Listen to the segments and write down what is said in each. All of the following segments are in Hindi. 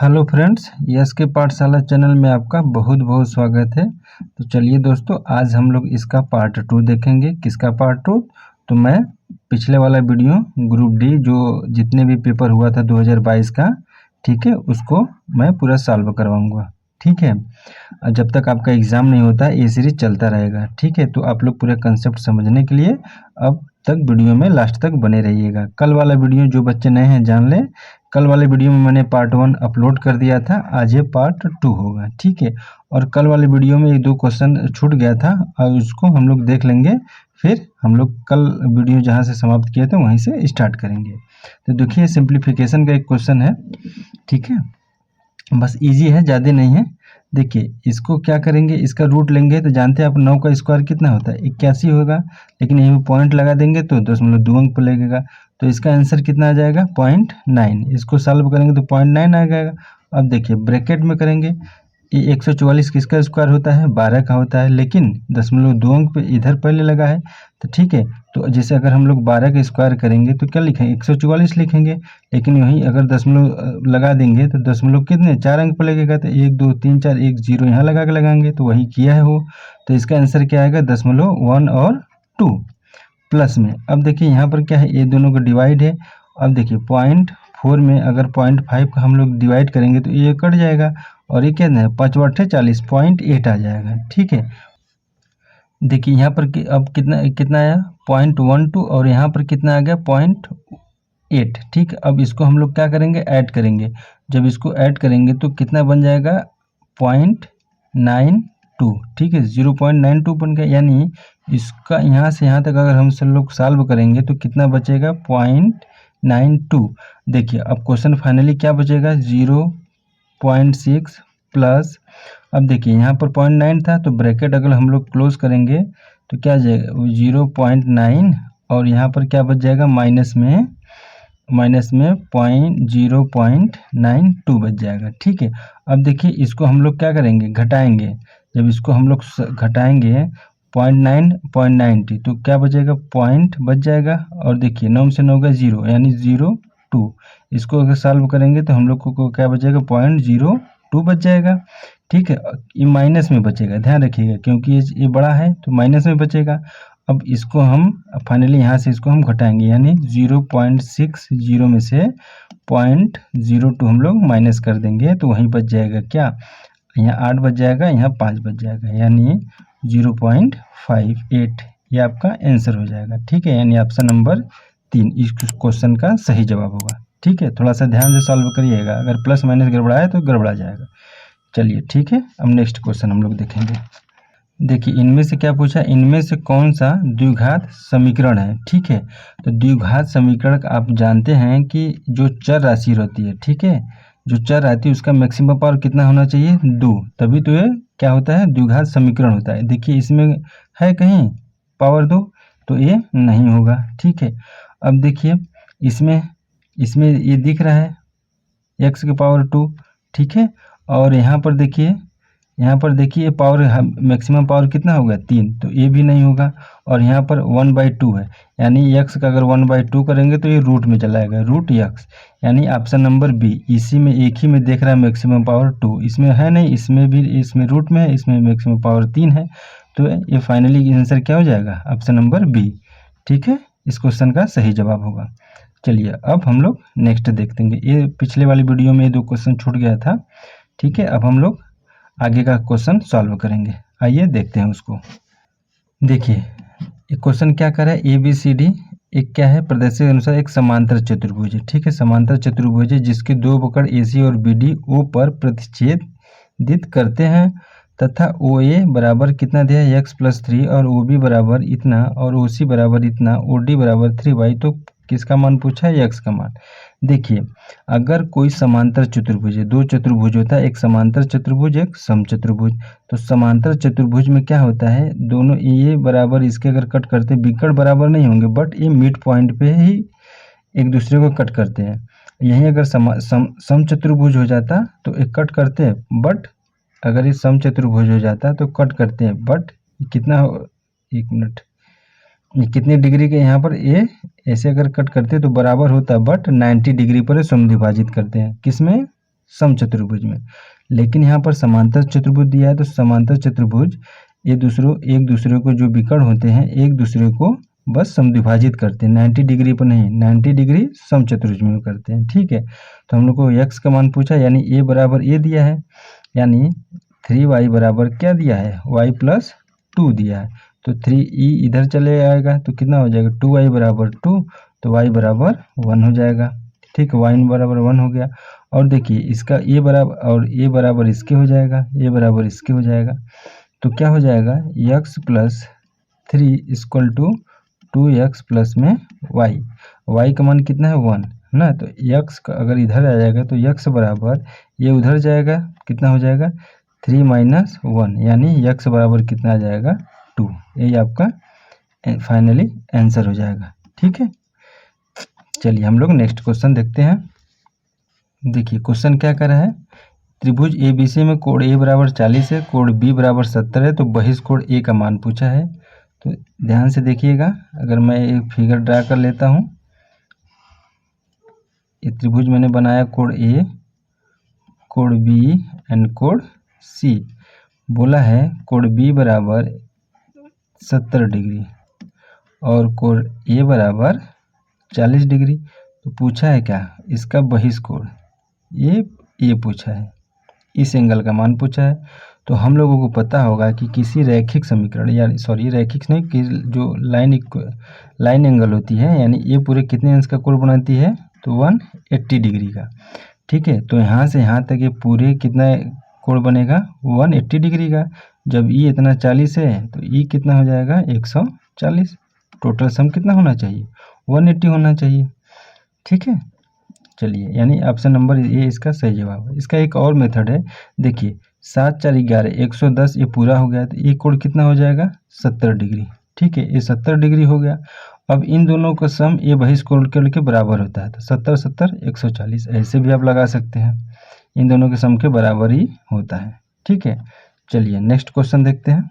हेलो फ्रेंड्स, यस के पाठशाला चैनल में आपका बहुत बहुत स्वागत है। तो चलिए दोस्तों, आज हम लोग इसका पार्ट 2 देखेंगे। किसका पार्ट 2? तो मैं पिछले वाला वीडियो ग्रुप डी जो जितने भी पेपर हुआ था 2022 का, ठीक है, उसको मैं पूरा सॉल्व करवाऊंगा। ठीक है, जब तक आपका एग्ज़ाम नहीं होता ये सीरीज चलता रहेगा। ठीक है, तो आप लोग पूरे कंसेप्ट समझने के लिए अब तक वीडियो में लास्ट तक बने रहिएगा। कल वाला वीडियो जो बच्चे नए हैं जान लें, कल वाले वीडियो में मैंने पार्ट 1 अपलोड कर दिया था, आज ये पार्ट 2 होगा। ठीक है, और कल वाले वीडियो में 1-2 क्वेश्चन छूट गया था और उसको हम लोग देख लेंगे। फिर हम लोग कल वीडियो जहाँ से समाप्त किए थे वहीं से स्टार्ट करेंगे। तो देखिए, सिंप्लीफिकेशन का एक क्वेश्चन है। ठीक है, बस इजी है, ज़्यादा नहीं है। देखिए, इसको क्या करेंगे, इसका रूट लेंगे तो जानते हैं आप 9 का स्क्वायर कितना होता है, 81 होगा। लेकिन यहीं पे पॉइंट लगा देंगे तो 0.2 अंक पर लगेगा। तो इसका आंसर कितना आ जाएगा? 0.9। इसको सॉल्व करेंगे तो 0.9 आ जाएगा। अब देखिए, ब्रैकेट में करेंगे, ये 144 किसका स्क्वायर होता है? 12 का होता है। लेकिन 0.2 अंक पे इधर पहले लगा है, तो ठीक है। तो जैसे अगर हम लोग 12 का स्क्वायर करेंगे तो क्या लिखेंगे? 144 लिखेंगे। लेकिन वहीं अगर दशमलव लगा देंगे तो दशमलव कितने 4 अंक पर लगेगा, तो 1 2 3 4 1 0 यहाँ लगा के लगाएंगे, तो वही किया है वो। तो इसका आंसर क्या आएगा? 0.1 और 2 प्लस में। अब देखिए यहाँ पर क्या है, ये दोनों का डिवाइड है। अब देखिए 0.4 में अगर 0.5 का हम लोग डिवाइड करेंगे तो ये कट जाएगा, और ये कितना है? 5 बटे 40, 0.8 आ जाएगा। ठीक है, देखिए यहाँ पर अब कितना कितना आया? 0.12, और यहाँ पर कितना आ गया? 0.8। ठीक है, अब इसको हम लोग क्या करेंगे? ऐड करेंगे। जब इसको ऐड करेंगे तो कितना बन जाएगा? 0.92। ठीक है, 0.92 बन गया। यानी इसका यहाँ से यहाँ तक अगर हम सब लोग सॉल्व करेंगे तो कितना बचेगा? 0.92। देखिए, अब क्वेश्चन फाइनली क्या बचेगा? 0.6 प्लस, अब देखिए यहाँ पर 0.9 था तो ब्रैकेट अगर हम लोग क्लोज करेंगे तो क्या आ जाएगा? 0.9, और यहाँ पर क्या बच जाएगा? माइनस में 0.92 बच जाएगा। ठीक है, अब देखिए इसको हम लोग क्या करेंगे? घटाएंगे। जब इसको हम लोग घटाएंगे 0.9 तो क्या बचेगा? पॉइंट बच जाएगा। और देखिए 9 से 9 का 0 यानी 0.2। इसको अगर सॉल्व करेंगे तो हम लोग को क्या बचेगा? 0.02 बच जाएगा। ठीक है, ये माइनस में बचेगा, ध्यान रखिएगा, क्योंकि ये बड़ा है तो माइनस में बचेगा। अब इसको हम फाइनली यहाँ से इसको हम घटाएंगे, यानी 0.60 में से 0.02 हम लोग माइनस कर देंगे तो वहीं बच जाएगा क्या? यहाँ 8 बच जाएगा, यहाँ 5 बच जाएगा, यानी 0.58। ये आपका आंसर हो जाएगा। ठीक है, यानी ऑप्शन नंबर 3 इस क्वेश्चन का सही जवाब होगा। ठीक है, थोड़ा सा ध्यान से सॉल्व करिएगा, अगर प्लस माइनस गड़बड़ा है तो गड़बड़ा जाएगा। चलिए ठीक है, अब नेक्स्ट क्वेश्चन हम लोग देखेंगे। देखिए, इनमें से क्या पूछा? इनमें से कौन सा द्विघात समीकरण है? ठीक है, तो द्विघात समीकरण आप जानते हैं कि जो चर राशि होती है, ठीक है, जो चर रहती है उसका मैक्सिमम पावर कितना होना चाहिए? 2, तभी तो ये क्या होता है? द्विघात समीकरण होता है। देखिए इसमें है कहीं पावर 2, तो ये नहीं होगा। ठीक है, अब देखिए इसमें इसमें ये दिख रहा है x की पावर 2। ठीक है, और यहाँ पर देखिए पावर मैक्सिमम पावर कितना होगा? 3, तो ये भी नहीं होगा। और यहाँ पर 1/2 है, यानी x का अगर 1/2 करेंगे तो ये रूट में चला जाएगा, रूट x, यानी ऑप्शन नंबर बी। इसी में एक ही में देख रहा है मैक्सिमम पावर 2, इसमें है नहीं, इसमें भी, इसमें रूट में है, इसमें मैक्सिमम पावर 3 है। तो ये फाइनली आंसर क्या हो जाएगा? Option number B. ठीक है, इस क्वेश्चन का सही जवाब होगा। चलिए अब हम लोग नेक्स्ट देखते हैं। ये पिछले वाली वीडियो में 2 क्वेश्चन छूट गया था। ठीक है, अब हम लोग आगे का क्वेश्चन सॉल्व करेंगे। आइए देखते हैं उसको। देखिए ये क्वेश्चन क्या कर रहा है? ABCD एक क्या है? प्रदर्शित के अनुसार एक समांतर चतुर्भुज है। ठीक है, समांतर चतुर्भुज है जिसके 2 वक्र AC और BD O पर प्रतिच्छेदित करते हैं, तथा OA बराबर कितना दिया है? x+3, और OB बराबर इतना, और OC बराबर इतना, OD बराबर 3y। तो किसका मान पूछा है? x का मान। देखिए, अगर कोई समांतर चतुर्भुज है, 2 चतुर्भुज होता है, एक समांतर चतुर्भुज एक समचतुर्भुज। तो समांतर चतुर्भुज में क्या होता है? दोनों ये बराबर इसके अगर कट करते, विकर्ण बराबर नहीं होंगे, बट ये मिड पॉइंट पे ही एक दूसरे को कट करते हैं। यहीं अगर समचतुर्भुज हो जाता तो एक कट करते हैं, बट अगर ये समचतुर्भुज हो जाता तो कट करते हैं, बट कितना, एक मिनट, ये कितने डिग्री के यहाँ पर ये ऐसे अगर कट करते तो बराबर होता, बट 90 डिग्री पर समद्विभाजित करते हैं। किसमें? समचतुर्भुज में। लेकिन यहाँ पर समांतर चतुर्भुज दिया है, तो समांतर चतुर्भुज एक दूसरे को जो विकर्ण होते हैं एक दूसरे को बस समद्विभाजित करते हैं, 90 डिग्री पर नहीं, 90 डिग्री समचतुर्भुज में करते हैं। ठीक है, तो हम लोग को x का मान पूछा, यानी a बराबर a दिया है, यानी 3y बराबर क्या दिया है, y प्लस 2 दिया है। तो 3e इधर चले आएगा तो कितना हो जाएगा, 2y बराबर 2, तो y बराबर 1 हो जाएगा। ठीक है, y बराबर 1 हो गया। और देखिए इसका a बराबर और a बराबर इसके हो जाएगा, a बराबर इसके हो जाएगा, तो क्या हो जाएगा, x plus 3 equal to 2x plus में y का मान कितना है 1 ना, तो x का अगर इधर आ जाएगा तो x बराबर ये उधर जाएगा, कितना हो जाएगा 3 माइनस 1, यानी x बराबर कितना आ जाएगा 2। यही आपका फाइनली आंसर हो जाएगा। ठीक है, चलिए हम लोग नेक्स्ट क्वेश्चन देखते हैं। देखिए क्वेश्चन क्या कर रहा है, त्रिभुज ABC में कोण A बराबर 40 है, कोण B बराबर 70 है, तो बहिष्कोण A का मान पूछा है। तो ध्यान से देखिएगा, अगर मैं एक फिगर ड्रा कर लेता हूँ, ये त्रिभुज मैंने बनाया कोण A, कोण B एंड कोण C। बोला है कोण B बराबर 70 डिग्री और कोण A बराबर 40 डिग्री। तो पूछा है क्या, इसका बहिष्कोण ये पूछा है, इस एंगल का मान पूछा है। तो हम लोगों को पता होगा कि किसी रैखिक समीकरण, या सॉरी रैखिक नहीं, कि जो लाइन एंगल होती है, यानी ये पूरे कितने अंश का कोण बनाती है, तो 180 डिग्री का। ठीक है, तो यहाँ से यहाँ तक ये पूरे कितना कोण बनेगा, 180 डिग्री का। जब ई इतना 40 है तो ई कितना हो जाएगा 140। टोटल सम कितना होना चाहिए, 180 होना चाहिए। ठीक है, चलिए, यानी ऑप्शन नंबर ए इसका सही जवाब है। इसका एक और मेथड है, देखिए 7 4 11 110, ये पूरा हो गया, तो ये कोण कितना हो जाएगा 70 डिग्री। ठीक है, ये 70 डिग्री हो गया। अब इन दोनों का सम ये बहिष्कोण के बराबर होता है, तो 70 70 140, ऐसे भी आप लगा सकते हैं, इन दोनों के सम के बराबर ही होता है। ठीक है, चलिए नेक्स्ट क्वेश्चन देखते हैं।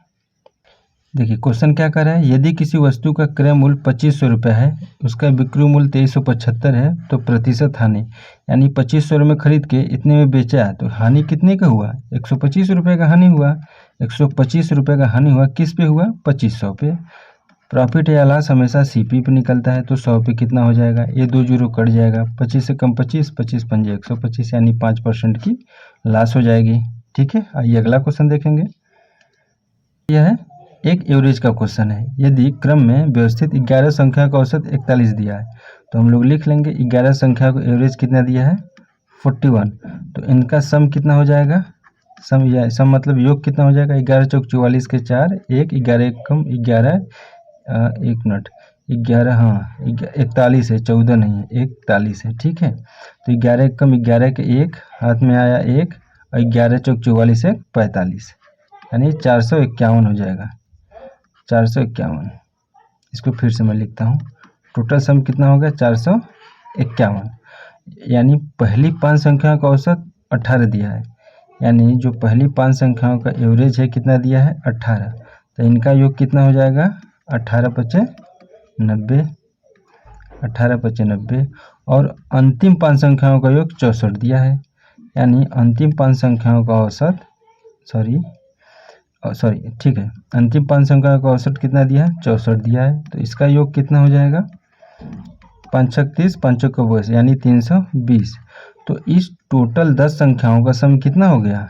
देखिए क्वेश्चन क्या कर रहा है, यदि किसी वस्तु का क्रय मूल्य 2500 रुपये है, उसका बिक्री मूल्य 2375 है, तो प्रतिशत हानि, यानी 2500 में खरीद के इतने में बेचा, तो हानि कितने का हुआ, 125 रुपये का हानि हुआ। 125 रुपये का हानि हुआ, किस पे हुआ, 2500 पे। प्रॉफिट या लॉस हमेशा CP पे निकलता है, तो 100 पे कितना हो जाएगा, ये 2 जीरो कट जाएगा, 25 से कम 25, 25 पंजे 125, यानी 5% की लॉस हो जाएगी। ठीक है, आइए अगला क्वेश्चन देखेंगे। यह है एक एवरेज का क्वेश्चन है, यदि क्रम में व्यवस्थित 11 संख्या का औसत 41 दिया है, तो हम लोग लिख लेंगे 11 संख्या को एवरेज कितना दिया है 41, तो इनका सम कितना हो जाएगा, सम मतलब योग कितना हो जाएगा, 11 चौक 44 के 4, 1 11 एक कम 11, 1 मिनट 11, हाँ 41 है, 14 नहीं है, 41 है। ठीक है, तो 11 एक कम 11 के 1 हाथ में आया 1, और 11 चौक 44 है 45, यानी 451 हो जाएगा, 451। इसको फिर से मैं लिखता हूँ, टोटल सम कितना हो गया 451, यानी पहली 5 संख्याओं का औसत 18 दिया है, यानी जो पहली 5 संख्याओं का एवरेज है कितना दिया है 18, तो इनका योग कितना हो जाएगा 18 पचे 90, 18 पचे 90, और अंतिम 5 संख्याओं का योग 64 दिया है, यानी अंतिम 5 संख्याओं का औसत ठीक है, अंतिम 5 संख्या का औसत कितना दिया है 64 दिया है, तो इसका योग कितना हो जाएगा 5 छक 30, 5 चौक 22, यानी 320। तो इस टोटल 10 संख्याओं का सम कितना हो गया,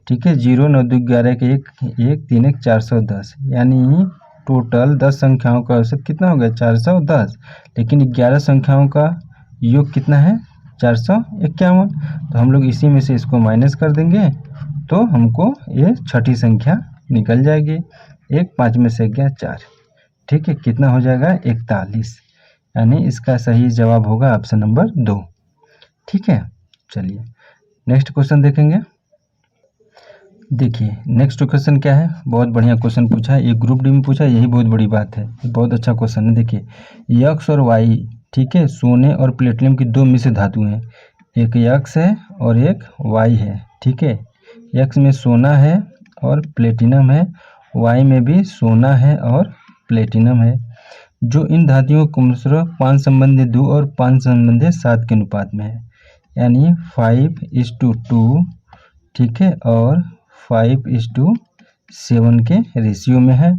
ठीक है, 0 9 2 11 के 1 1 3 1 410, यानी टोटल 10 संख्याओं का औसत कितना हो गया 410, लेकिन 11 संख्याओं का योग कितना है 451, तो हम लोग इसी में से इसको माइनस कर देंगे, तो हमको ये छठी संख्या निकल जाएगी, 1 5 में से गया 4। ठीक है, कितना हो जाएगा 41, यानी इसका सही जवाब होगा ऑप्शन नंबर 2। ठीक है, चलिए नेक्स्ट क्वेश्चन देखेंगे। देखिए नेक्स्ट क्वेश्चन क्या है, बहुत बढ़िया क्वेश्चन पूछा है, ये ग्रुप डी में पूछा है, यही बहुत बड़ी बात है, बहुत अच्छा क्वेश्चन है। देखिए यक्स और वाई, ठीक है, सोने और प्लेटिनम की 2 मिश्र धातु हैं, एक यक्स है और एक वाई है। ठीक है, यक्स में सोना है और प्लेटिनम है, वाई में भी सोना है और प्लेटिनम है, जो इन धातुओं क्रमशः 5 संबंधी 2 और 5 संबंधी 7 के अनुपात में है। यानी 5:2, ठीक है, और 5:7 के रेशियो में है।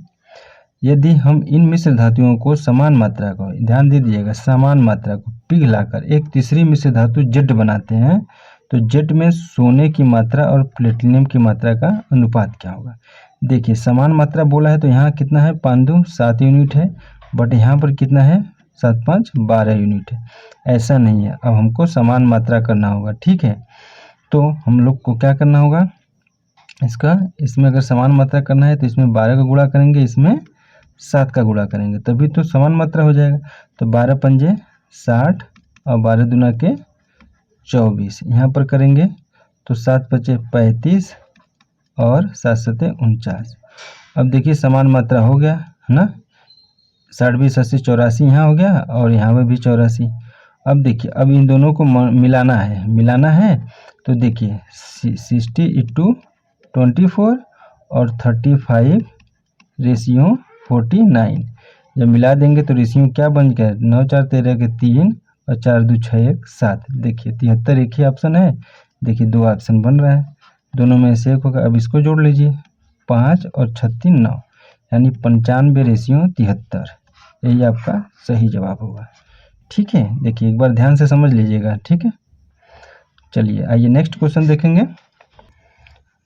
यदि हम इन मिश्र धातुओं को समान मात्रा को, ध्यान दे दीजिएगा, समान मात्रा को पिघलाकर एक तीसरी मिश्र धातु जेड बनाते हैं तो जेड में सोने की मात्रा और प्लेटिनम की मात्रा का अनुपात क्या होगा। देखिए समान मात्रा बोला है तो यहाँ कितना है, 5×2 7 यूनिट है, बट यहाँ पर कितना है, 7×5 12 यूनिट है। ऐसा नहीं है, अब हमको समान मात्रा करना होगा, ठीक है। तो हम लोग को क्या करना होगा, इसमें अगर समान मात्रा करना है तो इसमें 12 का गुणा करेंगे, इसमें 7 का गुणा करेंगे, तभी तो समान मात्रा हो जाएगा। तो 12×5 60 और 12×2 के 24 यहाँ पर करेंगे तो 7×5 35 और 7×7 49। अब देखिए समान मात्रा हो गया है ना, 60 20 80 84 यहाँ हो गया और यहाँ पर भी 84। अब देखिए अब इन दोनों को मिलाना है तो देखिए 60:24 और 35:49। जब मिला देंगे तो रेशियो क्या बन गया, 9 4 13 के 3 और 4 2 6 1 7। देखिए 73 एक ही ऑप्शन है, देखिए 2 ऑप्शन बन रहा है, दोनों में से एक होगा। अब इसको जोड़ लीजिए, 5 और 36 9, यानी 95:73। यही आपका सही जवाब होगा, ठीक है। देखिए एक बार ध्यान से समझ लीजिएगा, ठीक है। चलिए आइए नेक्स्ट क्वेश्चन देखेंगे।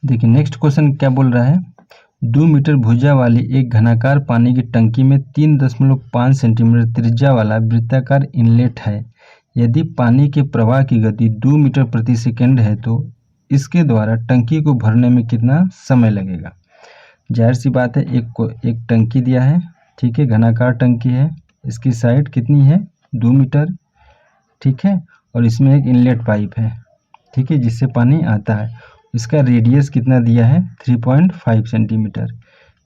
देखिए नेक्स्ट क्वेश्चन क्या बोल रहा है, 2 मीटर भुजा वाली एक घनाकार पानी की टंकी में 3.5 सेंटीमीटर त्रिज्या वाला वृत्ताकार इनलेट है। यदि पानी के प्रवाह की गति 2 मीटर प्रति सेकंड है तो इसके द्वारा टंकी को भरने में कितना समय लगेगा। जाहिर सी बात है, एक टंकी दिया है, ठीक है, घनाकार टंकी है, इसकी साइड कितनी है, 2 मीटर, ठीक है, और इसमें एक इनलेट पाइप है, ठीक है, जिससे पानी आता है। इसका रेडियस कितना दिया है, 3.5 सेंटीमीटर,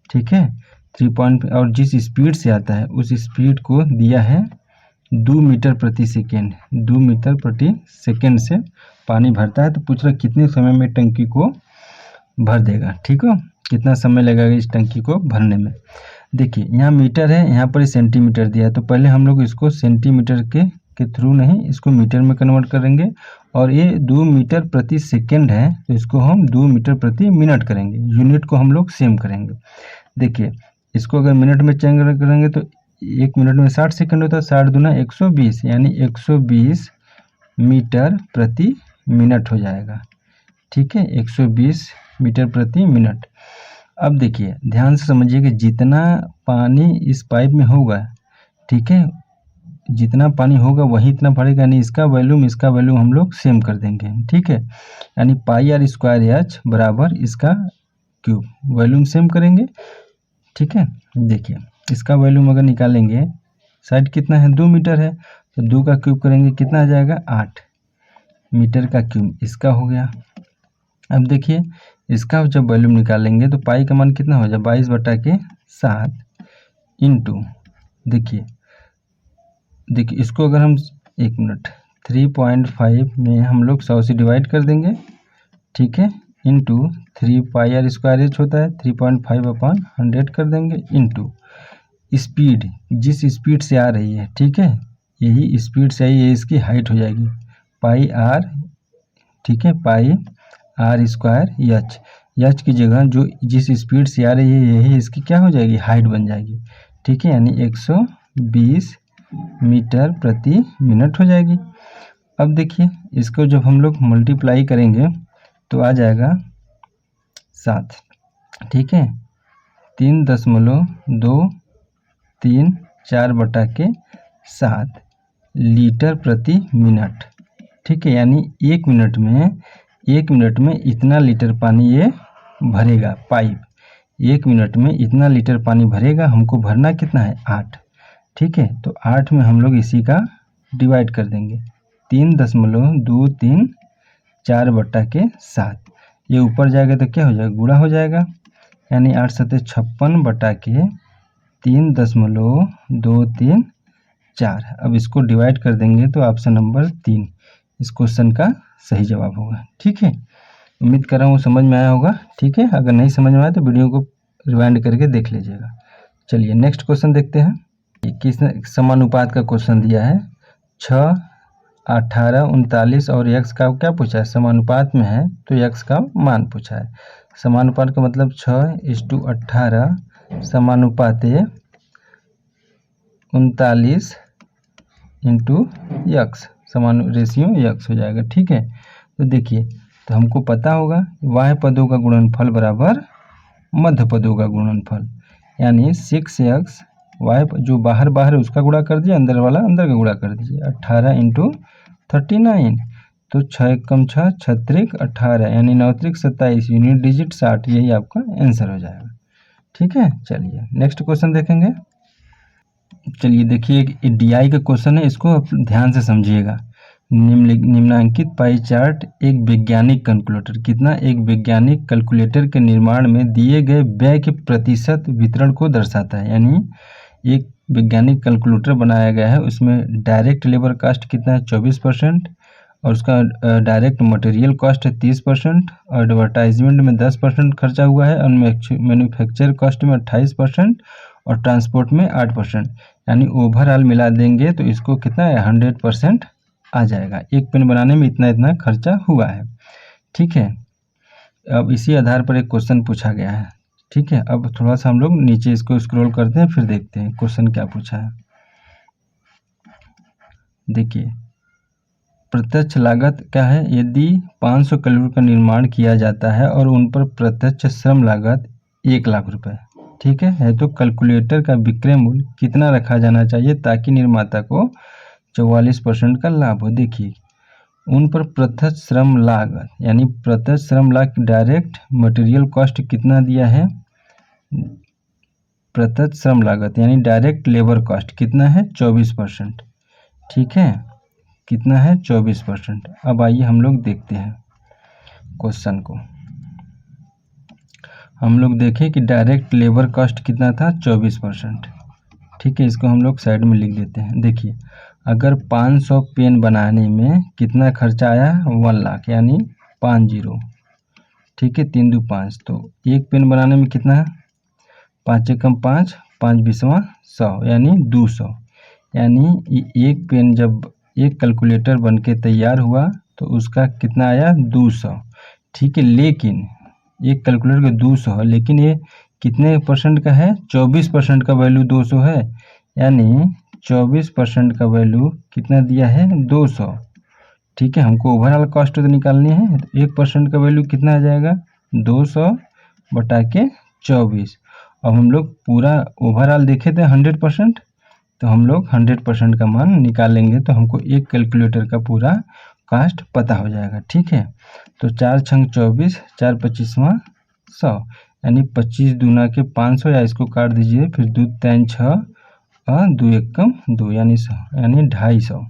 ठीक है, 3 और जिस स्पीड से आता है उस स्पीड को दिया है 2 मीटर प्रति सेकेंड। 2 मीटर प्रति सेकेंड से पानी भरता है। तो पूछ रहा कितने समय में टंकी को भर देगा, ठीक है, कितना समय लगेगा इस टंकी को भरने में। देखिए यहाँ मीटर है, यहाँ पर सेंटीमीटर दिया है, तो पहले हम लोग इसको सेंटीमीटर के थ्रू नहीं, इसको मीटर में कन्वर्ट करेंगे। और ये 2 मीटर प्रति सेकेंड है तो इसको हम 2 मीटर प्रति मिनट करेंगे, यूनिट को हम लोग सेम करेंगे। देखिए इसको अगर मिनट में चेंज करेंगे तो 1 मिनट में 60 सेकंड होता है, 60 दूना 120, यानी 120 मीटर प्रति मिनट हो जाएगा, ठीक है, 120 मीटर प्रति मिनट। अब देखिए ध्यान से समझिए कि जितना पानी इस पाइप में होगा, ठीक है, जितना पानी होगा वही इतना भरेगा, यानी इसका वैल्यूम हम लोग सेम कर देंगे, ठीक है, यानी πr² बराबर इसका क्यूब, वैल्यूम सेम करेंगे, ठीक है। देखिए इसका वैल्यूम अगर निकालेंगे, साइड कितना है, 2 मीटर है, तो 2 का क्यूब करेंगे कितना आ जाएगा, 8 मीटर का क्यूब इसका हो गया। अब देखिए इसका जब वैल्यूम निकालेंगे तो पाई का मान कितना हो जाए, 22/7 इंटू, देखिए इसको अगर हम 1 मिनट 3.5 में हम लोग 100 से डिवाइड कर देंगे, ठीक है, इंटू 3πr² होता है, 3.5/100 कर देंगे, इंटू स्पीड, जिस स्पीड से आ रही है, ठीक है, यही स्पीड से आई है, इसकी हाइट हो जाएगी πr, ठीक है, πr², एच की जगह जो जिस स्पीड से आ रही है यही इसकी क्या हो जाएगी, हाइट बन जाएगी, ठीक है, यानी 120 मीटर प्रति मिनट हो जाएगी। अब देखिए इसको जब हम लोग मल्टीप्लाई करेंगे तो आ जाएगा 7, ठीक है, 3.234/7 लीटर प्रति मिनट, ठीक है, यानी 1 मिनट में इतना लीटर पानी ये भरेगा, पाइप 1 मिनट में इतना लीटर पानी भरेगा। हमको भरना कितना है, 8, ठीक है, तो 8 में हम लोग इसी का डिवाइड कर देंगे, 3.234/7, ये ऊपर जाएगा तो क्या हो जाएगा, गुणा हो जाएगा, यानी 8 7 56/3.234। अब इसको डिवाइड कर देंगे तो ऑप्शन नंबर 3 इस क्वेश्चन का सही जवाब होगा, ठीक है। उम्मीद कर रहा हूँ समझ में आया होगा, ठीक है, अगर नहीं समझ में आया तो वीडियो को रिवाइंड करके देख लीजिएगा। चलिए नेक्स्ट क्वेश्चन देखते हैं। किस समानुपात का क्वेश्चन दिया है, 6 18, 39 और x का क्या पूछा है, समानुपात में है तो x का मान पूछा है। समानुपात का मतलब 6:18 समानुपाते 39 इंटू x, समान रेशियो x हो जाएगा। ठीक है, तो देखिए, तो हमको पता होगा y पदों का गुणनफल बराबर मध्य पदों का गुणनफल, यानी 6x y जो बाहर बाहर है उसका गुणा कर दिया, अंदर वाला अंदर का गुणा कर दीजिए। 18 इंटू 39, तो 6 एकम 6 छत्रिक 18 यानी 9 त्रिक 27 यूनिट डिजिट 60, यही आपका आंसर हो जाएगा। ठीक है, चलिए नेक्स्ट क्वेश्चन देखेंगे। चलिए देखिए, एक DI का क्वेश्चन है, इसको आप ध्यान से समझिएगा। निम्नांकित पाई चार्ट एक वैज्ञानिक कैलकुलेटर, कितना, एक वैज्ञानिक कैलकुलेटर के निर्माण में दिए गए व्यय के प्रतिशत वितरण को दर्शाता है। यानी एक वैज्ञानिक कैलकुलेटर बनाया गया है, उसमें डायरेक्ट लेबर कास्ट कितना है 24%, और उसका डायरेक्ट मटेरियल कॉस्ट है 30%, और एडवर्टाइजमेंट में 10% खर्चा हुआ है, और मैन्युफैक्चर कॉस्ट में 28%, और ट्रांसपोर्ट में 8%, यानी ओवरऑल मिला देंगे तो इसको कितना है 100% आ जाएगा। एक पेन बनाने में इतना इतना खर्चा हुआ है। ठीक है, अब इसी आधार पर एक क्वेश्चन पूछा गया है। ठीक है, अब थोड़ा सा हम लोग नीचे इसको स्क्रॉल करते हैं, फिर देखते हैं क्वेश्चन क्या पूछा है। देखिए, प्रत्यक्ष लागत क्या है, यदि 500 कैलोरी का निर्माण किया जाता है और उन पर प्रत्यक्ष श्रम लागत 1 लाख रुपए, ठीक है, तो कैलकुलेटर का विक्रय मूल्य कितना रखा जाना चाहिए ताकि निर्माता को 44% का लाभ हो। देखिए, उन पर प्रत्यक्ष श्रम लागत, यानी प्रत्यक्ष श्रम लागत डायरेक्ट मटेरियल कॉस्ट कितना दिया है, प्रत्यक्ष श्रम लागत यानी डायरेक्ट लेबर कॉस्ट कितना है 24%। ठीक है, कितना है 24%। अब आइए हम लोग देखते हैं क्वेश्चन को। हम लोग देखें कि डायरेक्ट लेबर कॉस्ट कितना था 24%। ठीक है, इसको हम लोग साइड में लिख देते हैं। देखिए, अगर 500 पेन बनाने में कितना खर्चा आया 1 लाख, यानी 50, ठीक है, 3 2 5, तो एक पेन बनाने में कितना है 5 एकम 5 5 बीसवां 100, यानी 200, यानी एक पेन जब एक कैलकुलेटर बन के तैयार हुआ तो उसका कितना आया 200। ठीक है, लेकिन एक कैलकुलेटर का 200 है, लेकिन ये कितने परसेंट का है 24% का वैल्यू 200 है, यानी 24% का वैल्यू कितना दिया है 200। ठीक है, हमको ओवरऑल कॉस्ट तो निकालनी है, तो 1% का वैल्यू कितना आ जाएगा 200 बटा के 24। अब हम लोग पूरा ओवरऑल देखे थे 100%, तो हम लोग 100% का मान निकालेंगे तो हमको एक कैलकुलेटर का पूरा कास्ट पता हो जाएगा। ठीक है, तो 4 छंग 24, 4 25वां 100, यानी 25 दूना के 500, या इसको काट दीजिए, फिर 2 3 6 और 2 एकम 2, यानी 100, यानी 250,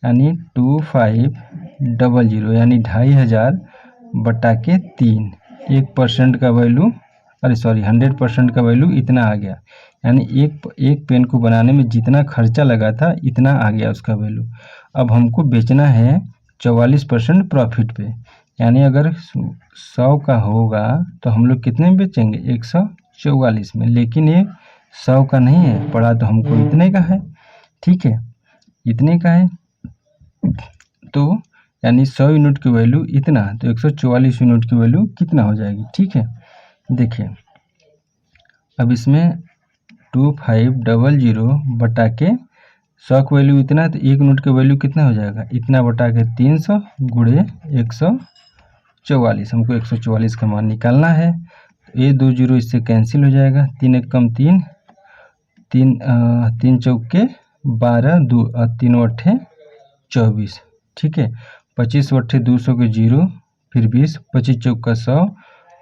यानी 2500, यानी 2500 बटा के 3, 1% का वैल्यू, अरे सॉरी 100% का वैल्यू इतना आ गया, यानी एक पेन को बनाने में जितना खर्चा लगा था इतना आ गया उसका वैल्यू। अब हमको बेचना है 44% प्रॉफिट पे, यानी अगर 100 का होगा तो हम लोग कितने में बेचेंगे 144 में, लेकिन ये 100 का नहीं है, पड़ा तो हमको इतने का है। ठीक है, इतने का है, तो यानी 100 यूनिट की वैल्यू इतना, तो 144 यूनिट की वैल्यू कितना हो जाएगी। ठीक है, देखिए, अब इसमें 2500 बटा के 100 की वैल्यू इतना है, तो 1 यूनिट की वैल्यू कितना हो जाएगा, इतना बटा के 300 गुणे 144, हमको 144 का मान निकालना है। तो ये 2 जीरो इससे कैंसिल हो जाएगा, 3 एकम 3, 3 चौके 12, 2 और 3 अट्ठे 24। ठीक है, 25 अट्ठे 200 के 0, फिर 20, 25 चौका 100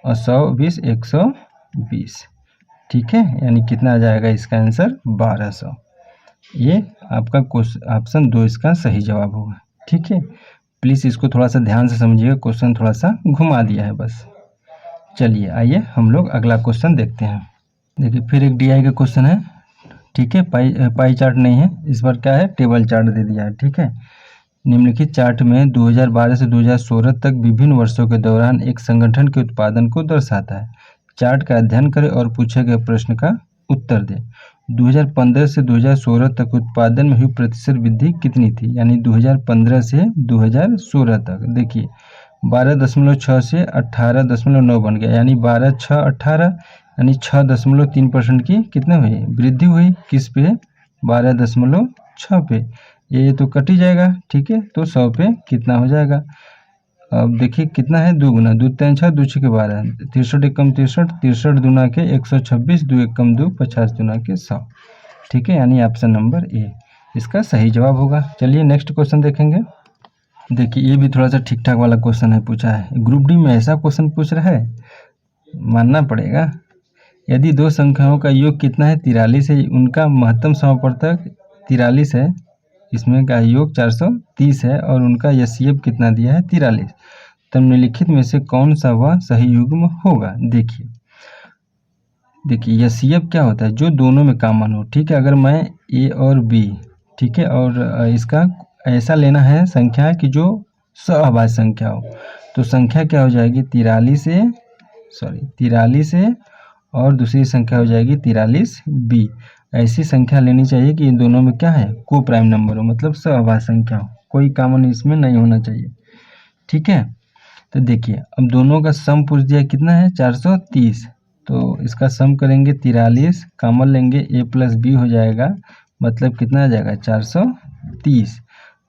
और 100 20 120। ठीक है, यानी कितना आ जाएगा इसका आंसर 1200। ये आपका ऑप्शन 2 इसका सही जवाब होगा। ठीक है, प्लीज़ इसको थोड़ा सा ध्यान से समझिएगा, क्वेश्चन थोड़ा सा घुमा दिया है बस। चलिए आइए हम लोग अगला क्वेश्चन देखते हैं। देखिए, फिर एक DI का क्वेश्चन है। ठीक है, पाई चार्ट नहीं है, इस बार क्या है टेबल चार्ट दे दिया है। ठीक है, निम्नलिखित चार्ट में 2012 से 2016 तक विभिन्न वर्षों के दौरान एक संगठन के उत्पादन को दर्शाता है। चार्ट का अध्ययन करें और पूछे गए प्रश्न का उत्तर दें। 2015 से 2016 तक उत्पादन में हुई प्रतिशत वृद्धि कितनी थी? यानी 2015 से 2016 तक देखिए 12.6 से 18.9 बन गया, यानी 12, 6, 18, यानी 6.3% की कितने हुई वृद्धि हुई, किस पे? 12.6 पे। ये तो कट ही जाएगा, ठीक है, तो 100 पे कितना हो जाएगा? अब देखिए कितना है, 2 गुना, 2 3 6, 2 6 12, 63 एकम 63, 63 दूना के 126, 2 एकम 2, 50 दूना के 100, ठीक है, यानी ऑप्शन नंबर ए इसका सही जवाब होगा। चलिए नेक्स्ट क्वेश्चन देखेंगे। देखिए ये भी थोड़ा सा ठीक ठाक वाला क्वेश्चन है, पूछा है ग्रुप डी में ऐसा क्वेश्चन पूछ रहा है, मानना पड़ेगा। यदि दो संख्याओं का योग कितना है? 43 है, उनका महत्तम समापवर्तक 43 है, इसमें का योग 430 है और उनका एचसीएफ कितना दिया है? 43। तब निम्नलिखित में से कौन सा वह सही युग्म होगा? देखिए एचसीएफ क्या होता है? जो दोनों में कॉमन हो, ठीक है। अगर मैं ए और बी, ठीक है, और इसका ऐसा लेना है संख्या कि जो सहअभाज्य संख्या हो, तो संख्या क्या हो जाएगी? 43 है और दूसरी संख्या हो जाएगी 43 बी। ऐसी संख्या लेनी चाहिए कि इन दोनों में क्या है? को प्राइम नंबर हो, मतलब सहअभाज्य संख्या हो, कोई कॉमन इसमें नहीं होना चाहिए, ठीक है। तो देखिए अब दोनों का सम पूछ दिया, कितना है? 430, तो इसका सम करेंगे 43, कॉमन लेंगे ए प्लस बी हो जाएगा, मतलब कितना आ जाएगा? 430।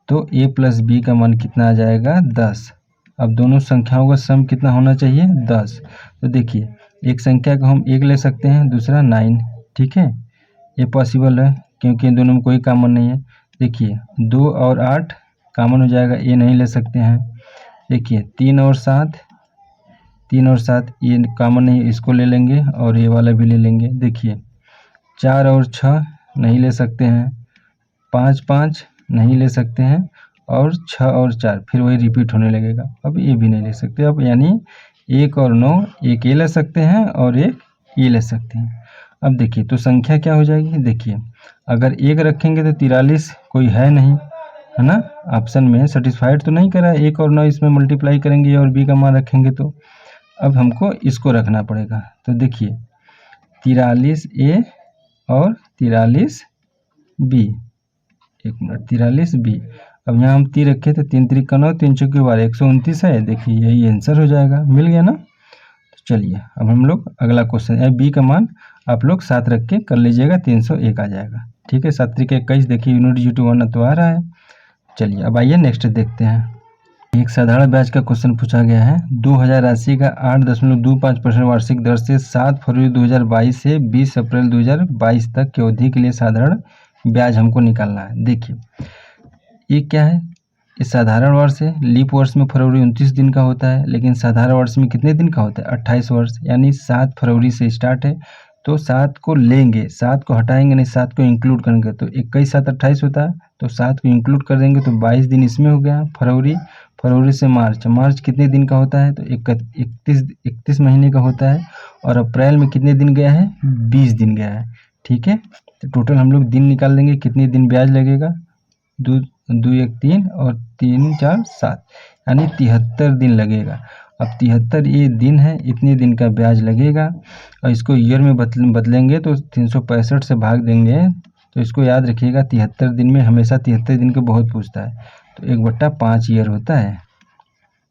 तो ए प्लस बी का मान कितना आ जाएगा? 10। अब दोनों संख्याओं का सम कितना होना चाहिए? 10। तो देखिए एक संख्या को हम 1 ले सकते हैं, दूसरा 9, ठीक है, ये पॉसिबल है क्योंकि इन दोनों में कोई कॉमन नहीं है। देखिए 2 और 8 कॉमन हो जाएगा, ये नहीं ले सकते हैं। देखिए 3 और 7 ये कॉमन नहीं, इसको ले लेंगे और ये वाला भी ले लेंगे। देखिए 4 और 6 नहीं ले सकते हैं, 5 नहीं ले सकते हैं और 6 और 4 फिर वही रिपीट होने लगेगा, अब ये भी नहीं ले सकते। अब यानी 1 और 9, एक ये ले सकते हैं और एक ये ले सकते हैं। अब देखिए तो संख्या क्या हो जाएगी? देखिए अगर 1 रखेंगे तो 43 कोई है नहीं, है ना, ऑप्शन में सेटिस्फाइड तो नहीं करा है। 1 और 9 इसमें मल्टीप्लाई करेंगे और बी का मान रखेंगे, तो अब हमको इसको रखना पड़ेगा। तो देखिए 43 ए और 43 बी, 1 मिनट, 43 बी। अब यहाँ हम 3 रखे थे, 3 3 का 9, 3 चौके 12, 129 है। देखिए यही आंसर हो जाएगा, मिल गया ना। तो चलिए अब हम लोग अगला क्वेश्चन है, बी का मान आप लोग 7 रख के कर लीजिएगा, 301 आ जाएगा, ठीक है। 7 3 21, देखिए यूनिट जी टू 1 तो आ रहा है। चलिए अब आइए नेक्स्ट देखते हैं। एक साधारण ब्याज का क्वेश्चन पूछा गया है, 2000 राशि का 8.25% वार्षिक दर से 7 फरवरी 2022 से 20 अप्रैल 2022 तक की अवधि के लिए साधारण ब्याज हमको निकालना है। देखिए ये क्या है? ये साधारण वर्ष है, लीप वर्ष में फरवरी 29 दिन का होता है, लेकिन साधारण वर्ष में कितने दिन का होता है? 28 वर्ष, यानी 7 फरवरी से स्टार्ट है, तो 7 को लेंगे, 7 को हटाएंगे नहीं, 7 को इंक्लूड करेंगे तो 21 7 28 होता है, तो 7 को इंक्लूड कर देंगे तो 22 दिन इसमें हो गया। फरवरी से मार्च कितने दिन का होता है? तो 31 महीने का होता है, और अप्रैल में कितने दिन गया है? 20 दिन गया है, ठीक है। तो टोटल हम लोग दिन निकाल देंगे, कितने दिन ब्याज लगेगा? 2 2 1 3 और 3 4 7, यानी 73 दिन लगेगा। अब 73 ये दिन है, इतने दिन का ब्याज लगेगा, और इसको ईयर में बदलेंगे तो 365 से भाग देंगे, तो इसको याद रखिएगा 73 दिन में हमेशा 73 दिन को बहुत पूछता है, तो 1/5 ईयर होता है।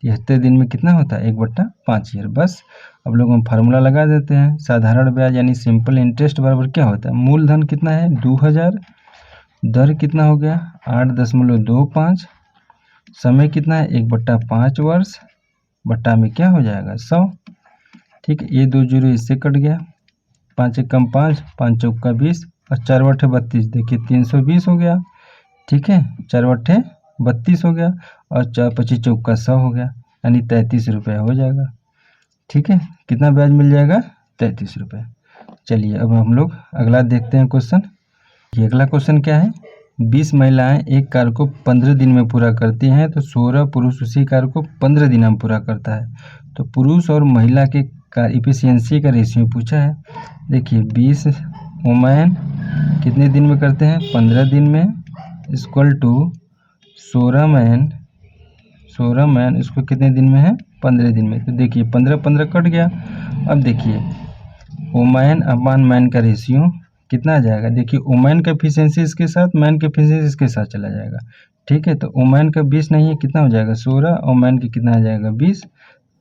73 दिन में कितना होता है? 1/5 ईयर। बस अब लोग हम फार्मूला लगा देते हैं। साधारण ब्याज यानी सिंपल इंटरेस्ट बराबर क्या होता है? मूलधन कितना है? 2000, दर कितना हो गया? 8.25, समय कितना है? 1/5 वर्ष, बट्टा में क्या हो जाएगा? 100, ठीक है। ये 2 जीरो इससे कट गया, 5 एकम 5, 5 चौका 20 और 4 बट्टे 32, देखिए 320 हो गया, ठीक है। 4 बट्टे 32 हो गया और 4 25 चौका 100 हो गया, यानी 33 रुपये हो जाएगा, ठीक है। कितना ब्याज मिल जाएगा? 33 रुपये। चलिए अब हम लोग अगला देखते हैं क्वेश्चन। ये अगला क्वेश्चन क्या है? 20 महिलाएं एक कार्य को 15 दिन में पूरा करती हैं, तो 16 पुरुष उसी कार्य को 15 दिन में पूरा करता है। तो पुरुष और महिला के इफिशियंसी का रेशियो पूछा है। देखिए 20 वुमेन कितने दिन में करते हैं? 15 दिन में, इक्वल टू 16 मैन इसको कितने दिन में है? 15 दिन में। तो देखिए 15 15 कट गया। अब देखिए वुमेन अपॉन मैन का रेशियो कितना आ जाएगा, देखिए वुमेन का एफिशिएंसी इसके साथ, मैन का एफिशिएंसी इसके साथ चला जाएगा, ठीक है। तो वुमेन का 20 नहीं है, कितना हो जाएगा 16, और मैन का कितना आ जाएगा 20,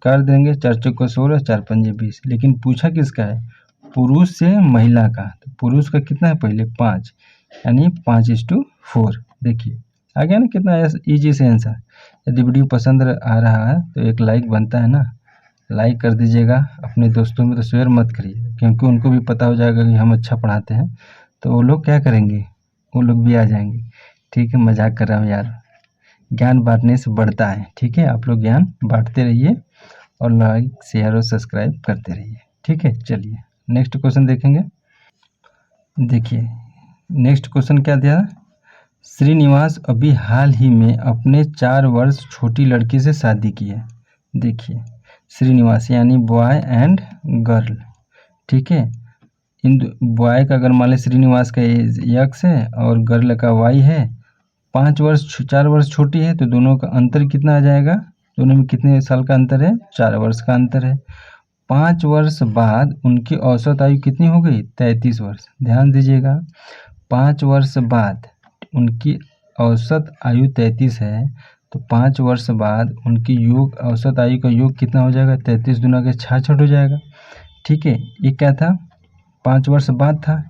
कर देंगे 4 चौको 16, 4 पंजे 20। लेकिन पूछा किसका है, पुरुष से महिला का, तो पुरुष का कितना है पहले 5, यानी 5:4। देखिए आ गया ना, कितना ईजी से आंसर। यदि वीडियो पसंद आ रहा है तो एक लाइक बनता है ना, लाइक कर दीजिएगा। अपने दोस्तों में तो शेयर मत करिए, क्योंकि उनको भी पता हो जाएगा कि हम अच्छा पढ़ाते हैं, तो वो लोग क्या करेंगे, वो लोग भी आ जाएंगे। ठीक है, मजाक कर रहा हूँ यार, ज्ञान बांटने से बढ़ता है। ठीक है, आप लोग ज्ञान बांटते रहिए और लाइक शेयर और सब्सक्राइब करते रहिए। ठीक है, चलिए नेक्स्ट क्वेश्चन देखेंगे। देखिए नेक्स्ट क्वेश्चन क्या दिया, श्रीनिवास अभी हाल ही में अपने 4 वर्ष छोटी लड़की से शादी की है। देखिए श्रीनिवास यानी बॉय एंड गर्ल, ठीक है। इन बॉय का अगर मान लें श्रीनिवास का एज x है और गर्ल का y है, 4 वर्ष छोटी है, तो दोनों का अंतर कितना आ जाएगा, दोनों में कितने साल का अंतर है, 4 वर्ष का अंतर है। 5 वर्ष बाद उनकी औसत आयु कितनी हो गई, 33 वर्ष। ध्यान दीजिएगा, 5 वर्ष बाद उनकी औसत आयु 33 है, तो 5 वर्ष बाद उनकी योग औसत आयु का योग कितना हो जाएगा, 33 दूना के 66 हो जाएगा। ठीक है, ये क्या था, 5 वर्ष बाद था,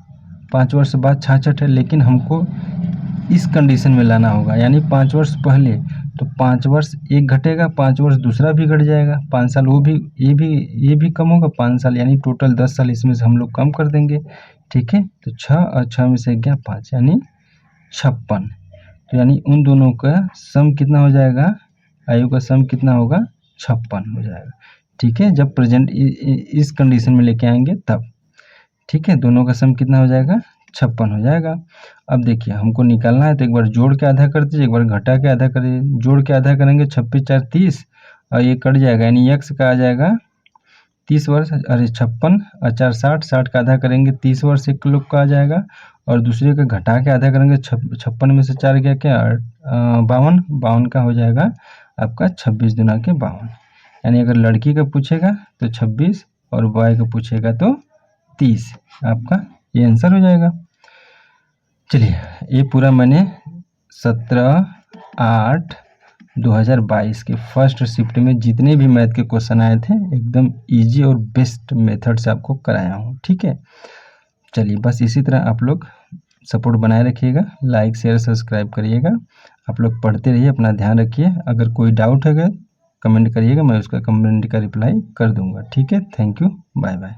5 वर्ष बाद 66 है, लेकिन हमको इस कंडीशन में लाना होगा, यानी 5 वर्ष पहले, तो 5 वर्ष एक घटेगा, 5 वर्ष दूसरा भी घट जाएगा, 5 साल वो भी, ये भी कम होगा 5 साल, यानी टोटल 10 साल इसमें से हम लोग कम कर देंगे। ठीक है, तो 6 और 6 में से गया 5, यानी 56। तो यानी उन दोनों का सम कितना हो जाएगा, आयु का सम कितना होगा, 56 हो जाएगा। ठीक है, जब प्रेजेंट इस कंडीशन में लेके आएंगे तब। ठीक है, दोनों का सम कितना हो जाएगा, 56 हो जाएगा। अब देखिए हमको निकालना है, तो एक बार जोड़ के आधा कर दीजिए, एक बार घटा के आधा करिए। जोड़ के आधा करेंगे 26 4 30, और ये कट जाएगा, यानी x का आ जाएगा 30 वर्ष, अरे 56 और 4 60, 60 का आधा करेंगे 30 वर्ष एक लोग का आ जाएगा, और दूसरे का घटा के आधा करेंगे 56 में से 4 गया क्या, 52, 52 का हो जाएगा आपका 26 दूना के 52। यानी अगर लड़की का पूछेगा तो 26 और बॉय का पूछेगा तो 30, आपका ये आंसर हो जाएगा। चलिए ये पूरा मैंने 17/8/2022 के फर्स्ट शिफ्ट में जितने भी मैथ के क्वेश्चन आए थे एकदम इजी और बेस्ट मेथड से आपको कराया हूँ। ठीक है, चलिए बस इसी तरह आप लोग सपोर्ट बनाए रखिएगा, लाइक शेयर सब्सक्राइब करिएगा। आप लोग पढ़ते रहिए, अपना ध्यान रखिए। अगर कोई डाउट है कमेंट करिएगा, मैं उसका कमेंट का रिप्लाई कर दूंगा। ठीक है, थैंक यू, बाय बाय।